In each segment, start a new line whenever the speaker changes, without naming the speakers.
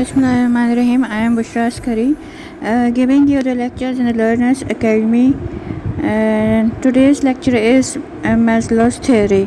Bismillahirrahmanirrahim. I am Bushra Askari, giving you the lectures in the Learners Academy. Today's lecture is Maslow's theory.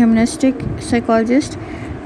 humanistic psychologist,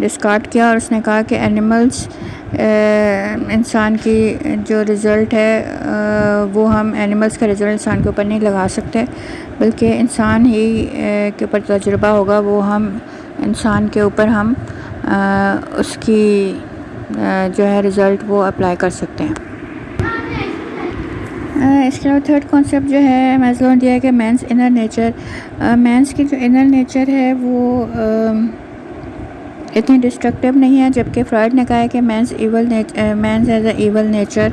discard کیا، اور اس نے کہا کہ animals انسان کی جو رزلٹ ہے وہ ہم اینیملز کا رزلٹ انسان کے اوپر نہیں لگا سکتے، بلکہ انسان ہی کے اوپر تجربہ ہوگا، وہ ہم انسان کے اوپر ہم اس کی جو ہے رزلٹ وہ اپلائی کر سکتے ہیں۔ اس کے علاوہ تھرڈ کانسیپٹ جو ہے میزلو نے دیا ہے کہ مینس انر نیچر، مینس کی جو انر نیچر ہے وہ اتنی ڈسٹرکٹیو نہیں ہے، جبکہ فرائڈ نے کہا ہے کہ man's has a evil nature,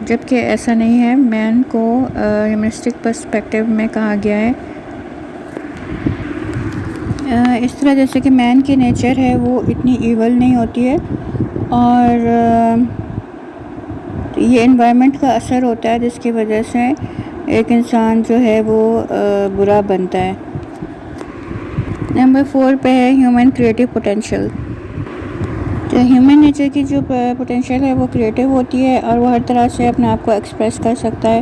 جبکہ ایسا نہیں ہے۔ مین کو ہیومنسٹک پرسپیکٹیو میں کہا گیا ہے، اس طرح جیسے کہ مین کی نیچر ہے وہ اتنی ایول نہیں ہوتی ہے، اور یہ انوائرمنٹ کا اثر ہوتا ہے جس کی وجہ سے ایک انسان جو ہے وہ برا بنتا ہے۔ نمبر 4 پہ ہے ہیومن کریٹو پوٹینشیل۔ تو ہیومن نیچر کی جو پوٹینشیل ہے وہ کریٹو ہوتی ہے، اور وہ ہر طرح سے اپنے آپ کو ایکسپریس کر سکتا ہے،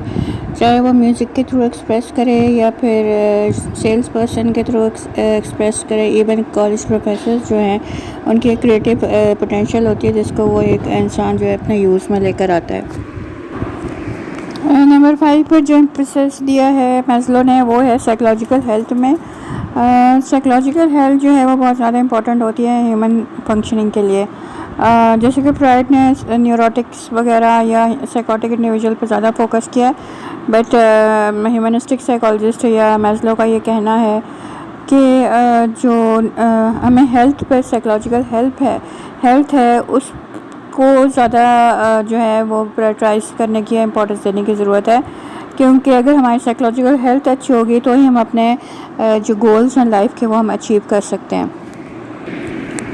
چاہے وہ میوزک کے تھرو ایکسپریس کرے یا پھر سیلس پرسن کے تھرو ایکسپریس کرے۔ ایون کالج پروفیسرز جو ہیں ان کی ایک کریٹو پوٹینشیل ہوتی ہے جس کو وہ ایک انسان جو ہے اپنے یوز میں لے کر آتا ہے۔ نمبر 5 پر جو امپریسس دیا ہے میزلو نے وہ ہے سائیکولوجیکل ہیلتھ میں۔ سائیکولوجیکل ہیلتھ جو ہے وہ بہت زیادہ امپورٹنٹ ہوتی ہے ہیومن فنکشننگ کے لیے، جیسے کہ فرائڈ نے نیوروٹکس وغیرہ یا سائیکوٹک انڈیویجول پہ زیادہ فوکس کیا، بٹ ہیومنسٹک سائیکالوجسٹ یا میزلو کا یہ کہنا ہے کہ جو ہمیں ہیلتھ پہ سائیکولوجیکل ہیلتھ ہے اس کو زیادہ جو ہے وہ پرائورٹائز کرنے کی امپورٹنس دینے کی ضرورت ہے، کیونکہ اگر ہماری سائیکولوجیکل ہیلتھ اچھی ہوگی تو ہی ہم اپنے جو گولز ہیں لائف کے وہ ہم اچیو کر سکتے ہیں۔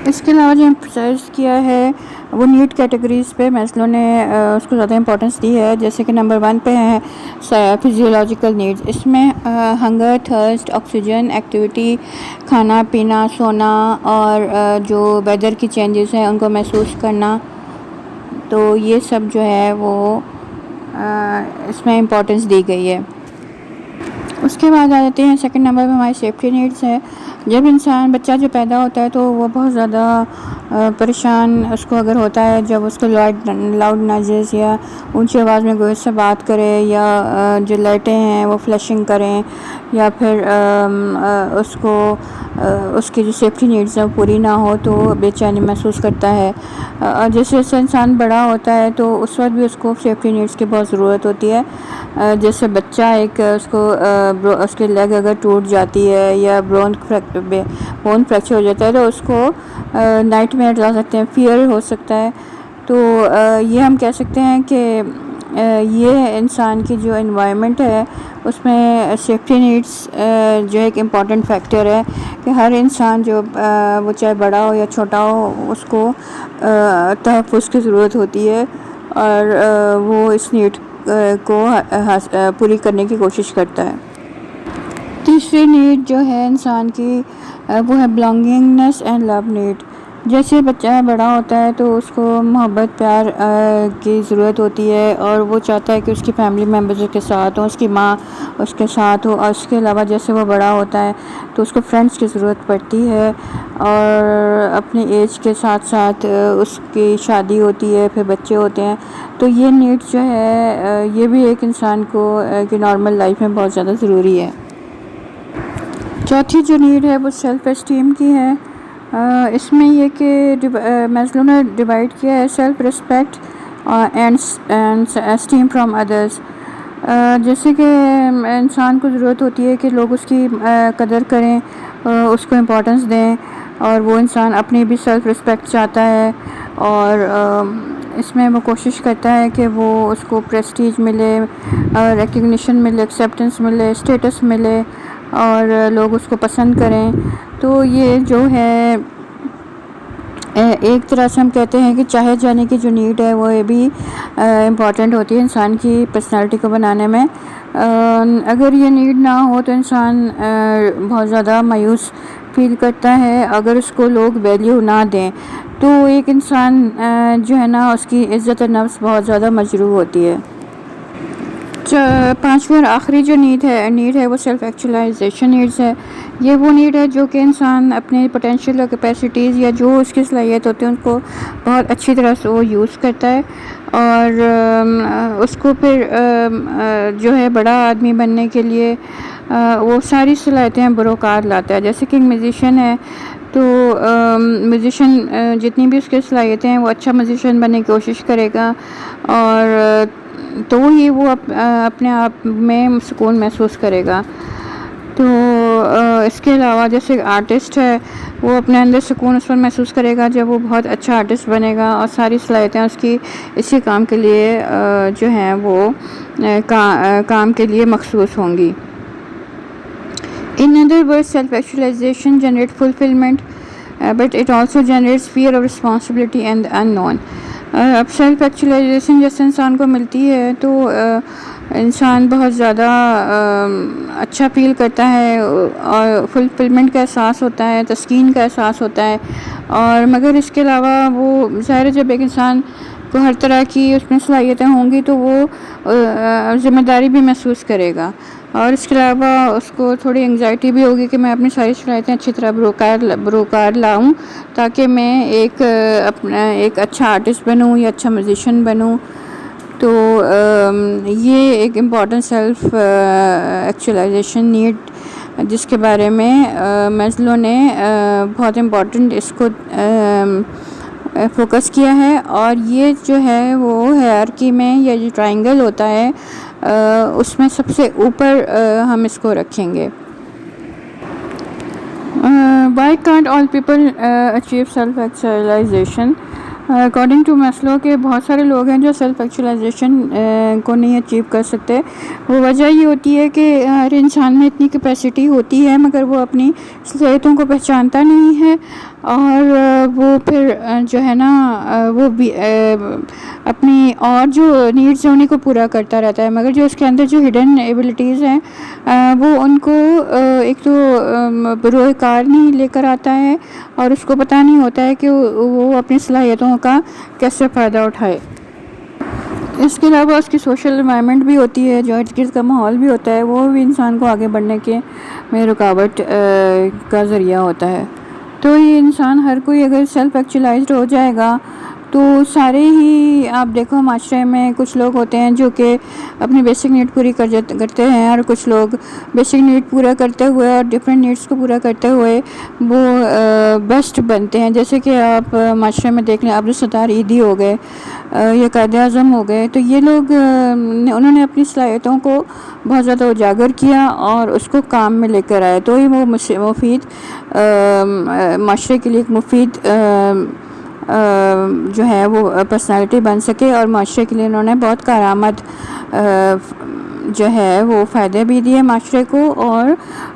اس کے علاوہ جو امپسائز کیا ہے وہ نیڈ کیٹیگریز پہ میزلو نے اس کو زیادہ امپورٹنس دی ہے، جیسے کہ نمبر 1 پہ ہے فزیولوجیکل نیڈز۔ اس میں ہنگر، تھرسٹ، آکسیجن، ایکٹیویٹی، کھانا پینا، سونا، اور جو ویدر کی چینجز ہیں ان کو محسوس کرنا، تو یہ سب جو ہے وہ اس میں امپورٹنس دی گئی ہے۔ اس کے بعد آ جاتے ہیں سیکنڈ نمبر پہ ہماری سیفٹی نیڈز ہے۔ جب بچہ جو پیدا ہوتا ہے تو وہ بہت زیادہ پریشان اس کو اگر ہوتا ہے جب اس کو لاؤڈ نوائزز یا اونچی آواز میں کوئی سے بات کرے، یا جو لائٹیں ہیں وہ فلیشنگ کریں، یا پھر اس کو اس کی جو سیفٹی نیڈز ہیں وہ پوری نہ ہو تو بے چینی محسوس کرتا ہے۔ جیسے جیسے انسان بڑا ہوتا ہے تو اس وقت بھی اس کو سیفٹی نیڈز کی بہت ضرورت ہوتی ہے، جیسے بچہ ایک اس کی لیگ اگر ٹوٹ جاتی ہے یا بون فریکچر ہو جاتا ہے تو اس کو نائٹ میئرز آ سکتے ہیں، فیئر ہو سکتا ہے۔ تو یہ ہم کہہ سکتے ہیں کہ یہ انسان کی جو انوائرمنٹ ہے اس میں سیفٹی نیڈز جو ایک امپورٹنٹ فیکٹر ہے کہ ہر انسان جو وہ چاہے بڑا ہو یا چھوٹا ہو اس کو تحفظ کی ضرورت ہوتی ہے، اور وہ اس نیڈ کو پوری کرنے کی کوشش کرتا ہے۔ تیسری نیڈ جو ہے انسان کی وہ ہے بلانگنگنیس اینڈ لو نیڈ۔ جیسے بچہ بڑا ہوتا ہے تو اس کو محبت پیار کی ضرورت ہوتی ہے، اور وہ چاہتا ہے کہ اس کی فیملی ممبرز کے ساتھ ہوں، اس کی ماں اس کے ساتھ ہو، اور اس کے علاوہ جیسے وہ بڑا ہوتا ہے تو اس کو فرینڈس کی ضرورت پڑتی ہے، اور اپنی ایج کے ساتھ ساتھ اس کی شادی ہوتی ہے، پھر بچے ہوتے ہیں، تو یہ نیڈ جو ہے یہ بھی ایک انسان کو کہ نارمل لائف میں بہت زیادہ ضروری ہے۔ چوتھی جو نیڈ ہے وہ سیلف اسٹیم کی ہے۔ اس میں یہ کہ میزلو نے ڈیوائڈ کیا ہے self respect and esteem from others. جیسے کہ انسان کو ضرورت ہوتی ہے کہ لوگ اس کی قدر کریں، اس کو امپورٹنس دیں، اور وہ انسان اپنی بھی سیلف ریسپیکٹ چاہتا ہے، اور اس میں وہ کوشش کرتا ہے کہ وہ اس کو پریسٹیج ملے، ریکگنیشن ملے، ایکسیپٹنس ملے، اسٹیٹس ملے، اور لوگ اس کو پسند کریں۔ تو یہ جو ہے ایک طرح سے ہم کہتے ہیں کہ چاہے جانے کی جو نیڈ ہے وہ یہ بھی امپورٹنٹ ہوتی ہے انسان کی پرسنالٹی کو بنانے میں۔ اگر یہ نیڈ نہ ہو تو انسان بہت زیادہ مایوس فیل کرتا ہے، اگر اس کو لوگ ویلیو نہ دیں تو ایک انسان جو ہے نا اس کی عزت نفس بہت زیادہ مجروح ہوتی ہے۔ پانچویں اور آخری جو نیڈ ہے وہ سیلف ایکچولائزیشن نیڈز ہے. یہ وہ نیڈ ہے جو کہ انسان اپنے پوٹینشیل اور کیپیسٹیز یا جو اس کی صلاحیت ہوتی ہے ان کو بہت اچھی طرح سے وہ یوز کرتا ہے اور اس کو پھر جو ہے بڑا آدمی بننے کے لیے وہ ساری صلاحیتیں بروکار لاتا ہے. جیسے کہ ایک میوزیشین ہے تو میوزیشین جتنی بھی اس کی صلاحیتیں ہیں وہ اچھا میوزیشین بننے کی کوشش کرے گا اور تو ہی وہ اپنے آپ میں سکون محسوس کرے گا. تو اس کے علاوہ جیسے آرٹسٹ ہے وہ اپنے اندر سکون اس وقت محسوس کرے گا جب وہ بہت اچھا آرٹسٹ بنے گا اور ساری صلاحیتیں اس کی اسی کام کے لیے جو ہیں وہ کام کے لیے مخصوص ہوں گی. In other words, self-actualization generates fulfillment, but it also generates fear of responsibility and the unknown. اب سیلف ایکچولائزیشن جیسے انسان کو ملتی ہے تو انسان بہت زیادہ اچھا فیل کرتا ہے اور فلفلمنٹ کا احساس ہوتا ہے, تسکین کا احساس ہوتا ہے. اور مگر اس کے علاوہ وہ ظاہر ہے جب ایک انسان کو ہر طرح کی اس میں صلاحیتیں ہوں گی تو وہ ذمہ داری بھی محسوس کرے گا اور اس کے علاوہ اس کو تھوڑی انگزائٹی بھی ہوگی کہ میں اپنی ساری صلاحیتیں اچھی طرح بروکار لاؤں تاکہ میں ایک اچھا آرٹسٹ بنوں یا اچھا میوزیشین بنوں. تو یہ ایک امپورٹنٹ سیلف ایکچولائزیشن نیڈ جس کے بارے میں میزلو نے بہت امپورٹنٹ اس کو فوکس کیا ہے. اور یہ جو ہے وہ ہیرارکی میں یا جو ٹرائنگل ہوتا ہے اس میں سب سے اوپر ہم اس کو رکھیں گے. Why can't all people achieve self-actualization? According to Maslow کے بہت سارے لوگ ہیں جو سیلف ایکچولائزیشن کو نہیں اچیو کر سکتے. وہ وجہ یہ ہوتی ہے کہ ہر انسان میں اتنی کیپیسٹی ہوتی ہے مگر وہ اپنی صلاحیتوں کو پہچانتا نہیں ہے اور وہ پھر جو ہے نا وہ بھی اپنی اور جو نیڈز ہیں انہیں کو پورا کرتا رہتا ہے مگر جو اس کے اندر جو ہڈن ایبلٹیز ہیں وہ ان کو ایک تو بروئے کار نہیں لے کر آتا ہے اور اس کو پتہ نہیں ہوتا ہے کہ وہ اپنی صلاحیتوں کا کیسے فائدہ اٹھائے. اس کے علاوہ اس کی سوشل انوائرمنٹ بھی ہوتی ہے, جو ارد گرد کا ماحول بھی ہوتا ہے, وہ بھی انسان کو آگے بڑھنے کے میں رکاوٹ کا ذریعہ ہوتا ہے. تو یہ انسان ہر کوئی اگر سیلف ایکچولائزڈ ہو جائے گا تو سارے ہی آپ دیکھو معاشرے میں کچھ لوگ ہوتے ہیں جو کہ اپنی بیسک نیڈ پوری کرتے ہیں اور کچھ لوگ بیسک نیڈ پورا کرتے ہوئے اور ڈفرینٹ نیڈس کو پورا کرتے ہوئے وہ بیسٹ بنتے ہیں. جیسے کہ آپ معاشرے میں دیکھ لیں عبدالستار ایدھی ہو گئے یا قائد اعظم ہو گئے, تو یہ لوگ انہوں نے اپنی صلاحیتوں کو بہت زیادہ اجاگر کیا اور اس کو کام میں لے کر آئے تو ہی وہ مفید معاشرے کے لیے ایک مفید جو ہے وہ پرسنالٹی بن سکے اور معاشرے کے لیے انہوں نے بہت کارآمد جو ہے وہ فائدے بھی دیے معاشرے کو اور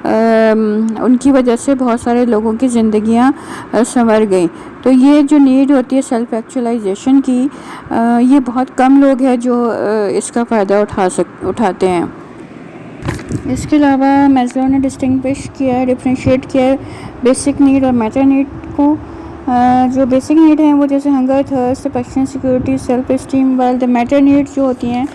ان کی وجہ سے بہت سارے لوگوں کی زندگیاں سنور گئیں. تو یہ جو نیڈ ہوتی ہے سیلف ایکچولائزیشن کی یہ بہت کم لوگ ہیں جو اس کا فائدہ اٹھاتے ہیں. اس کے علاوہ میزلو نے ڈفرینشیٹ کیا ہے بیسک نیڈ اور میٹا نیڈ کو. جو بیسک نیڈ ہیں وہ جیسے hunger, thirst, passion, security, self esteem, while the meta need جو ہوتی ہیں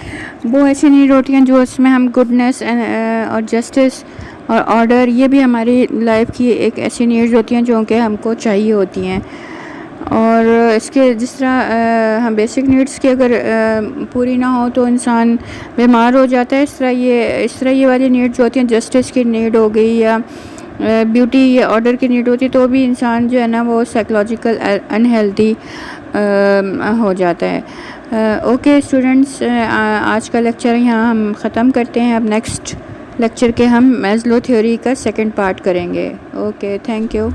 وہ ایسی نیڈ ہوتی ہیں جو اس میں ہم گڈنس اور جسٹس اور آرڈر, یہ بھی ہماری لائف کی ایک ایسی نیڈز ہوتی ہیں جو کہ ہم کو چاہیے ہوتی ہیں. اور اس کے جس طرح ہم بیسک نیڈس کی اگر پوری نہ ہو تو انسان بیمار ہو جاتا ہے, اس طرح یہ والی نیڈ جو ہوتی ہیں جسٹس کی نیڈ ہو گئی یا بیوٹی یا آرڈر کی نیڈ ہوتی ہے تو بھی انسان جو ہے نا وہ سائیکولوجیکل انہیلدی ہو جاتا ہے. اوکے اسٹوڈنٹس, آج کا لیکچر یہاں ہم ختم کرتے ہیں. اب نیکسٹ لیکچر کے ہم میزلو تھیوری کا سیکنڈ پارٹ کریں گے. Okay, thank you.